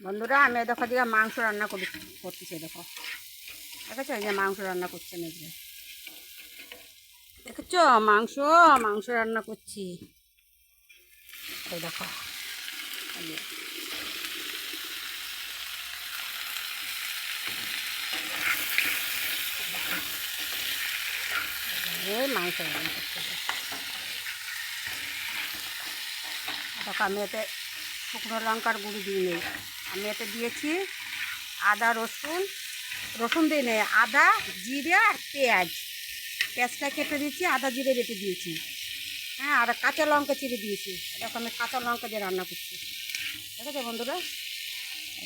বন্ধুরা আমি দেখো দিকে মাংস রান্না করতেছি। দেখো দেখেছো, এই যে মাংস রান্না করছে মেজে, দেখেছো মাংস মাংস রান্না করছি। এই দেখো এই মাংস রান্না করছে। দেখো আমি এতে শুকনো লঙ্কার গুঁড়ি দিয়ে নেই, আমি এতে দিয়েছি আদা রসুন, রসুন দিয়ে নেই, আদা জিরে আর পেঁয়াজটা কেটে দিয়েছি, আদা জিরে বেটে দিয়েছি, হ্যাঁ, আর কাঁচা লঙ্কা চিড়ে দিয়েছি। দেখো আমি কাঁচা লঙ্কা দিয়ে রান্না করছি, দেখেছো বন্ধুরা,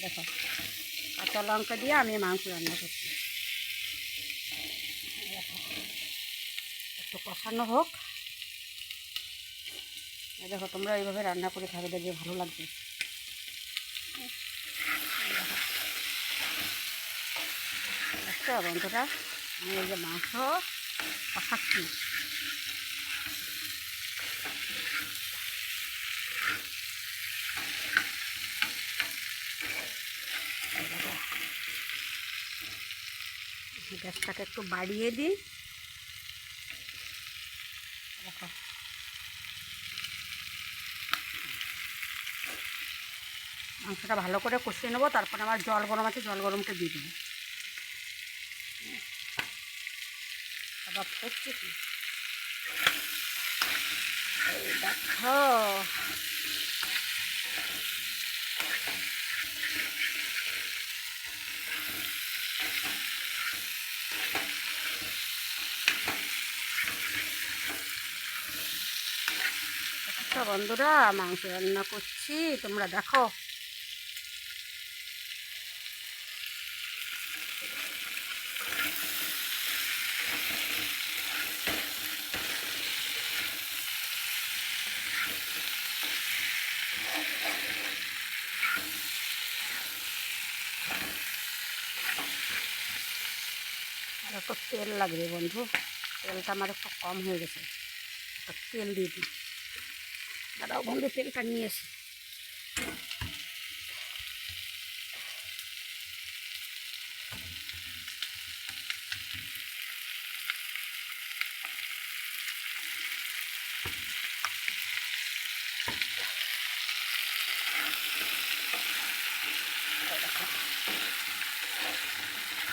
দেখো কাঁচা লঙ্কা দিয়ে আমি মাংস রান্না করছি। একটু কষানো হোক, দেখো তোমরা এইভাবে রান্না করে খাবে, দেখবে ভালো লাগবে। দেখছো বন্ধুরা, আমি এই যে মাংস কষাচ্ছি। গ্যাসটাকে একটু বাড়িয়ে দিই। দেখো মাংসটা ভালো করে কষিয়ে নেবো, তারপরে আমার জল গরম আছে, জল গরমটা দিয়ে দেবো। আবার করছি কি, এই দেখো বন্ধুরা মাংস রান্না করছি, তোমরা দেখো। আর একটু তেল লাগবে বন্ধু, তেলটা আমার একটু কম হয়ে গেছে, একটু তেল দিয়ে দিই। দাদাও বন্ধু তেলটা নিয়ে এসে,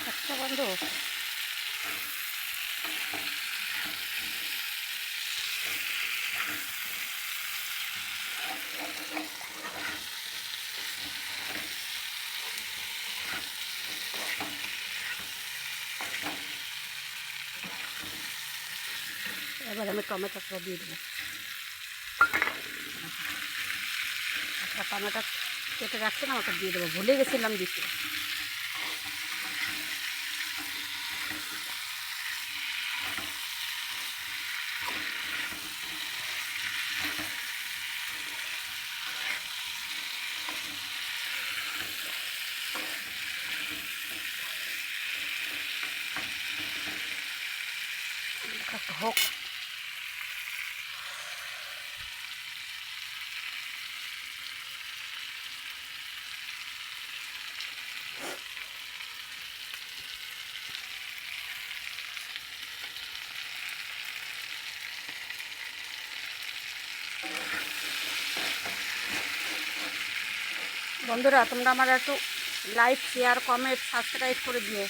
আচ্ছা বন্ধু এবার আমি টমেটোটা দিয়ে দেবো। একটা টমেটো কেটে রাখছি না, ওটা দিয়ে দেবো, ভুলে গেছিলাম দিতে। হোক বন্ধুরা, তোমরা আমার একটু লাইক শেয়ার কমেন্ট সাবস্ক্রাইব করে দিও।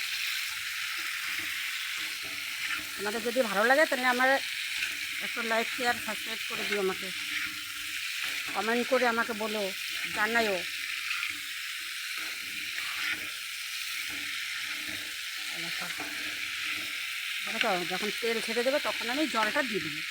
তোমাদের যদি ভালো লাগে তাহলে আমার একটু লাইক শেয়ার সাবস্ক্রাইব করে দিও, আমাকে কমেন্ট করে আমাকে বলো, জানাইও। দেখো যখন তেল ছেড়ে দেবে তখন আমি জলটা দিয়ে দেবো।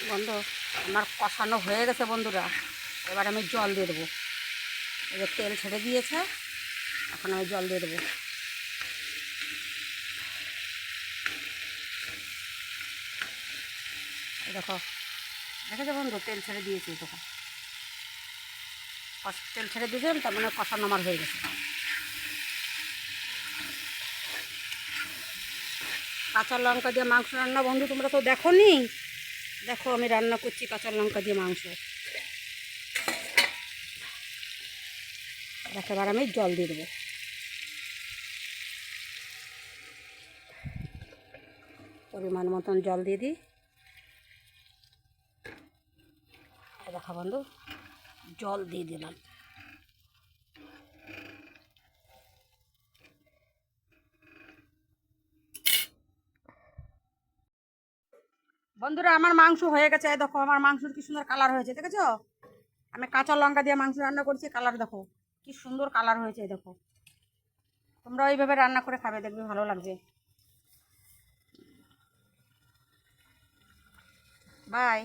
বন্ধু আমার কষানো হয়ে গেছে বন্ধুরা, এবার আমি জল দিয়ে দেবো। এই যে তেল ছেড়ে দিয়েছে, এখন আমি জল দিয়ে দেবো। এই দেখো, দেখেছো বন্ধু, তেল ছেড়ে দিয়েছি। দেখো তেল ছেড়ে দিয়েছেন, তার মানে কষানো আমার হয়ে গেছে। কাঁচা লঙ্কা দিয়ে মাংস রান্না বন্ধু তোমরা তো দেখো নি, দেখো আমি রান্না করছি কাঁচা লঙ্কা দিয়ে মাংস। এবার আমি জল দিয়ে দেবো। পরিমাণ মতন জল দিয়ে দিই। দেখো বন্ধু, জল দিয়ে দিলাম। বন্ধুরা আমার মাংস হয়ে গেছে। দেখো আমার মাংসর কি সুন্দর কালার হয়েছে, দেখেছো? আমি কাঁচা লঙ্কা দিয়ে মাংস রান্না করছি, কালার দেখো কি সুন্দর কালার হয়েছে। দেখো তোমরা ওইভাবে রান্না করে খাবে, দেখবে ভালো লাগবে। বাই।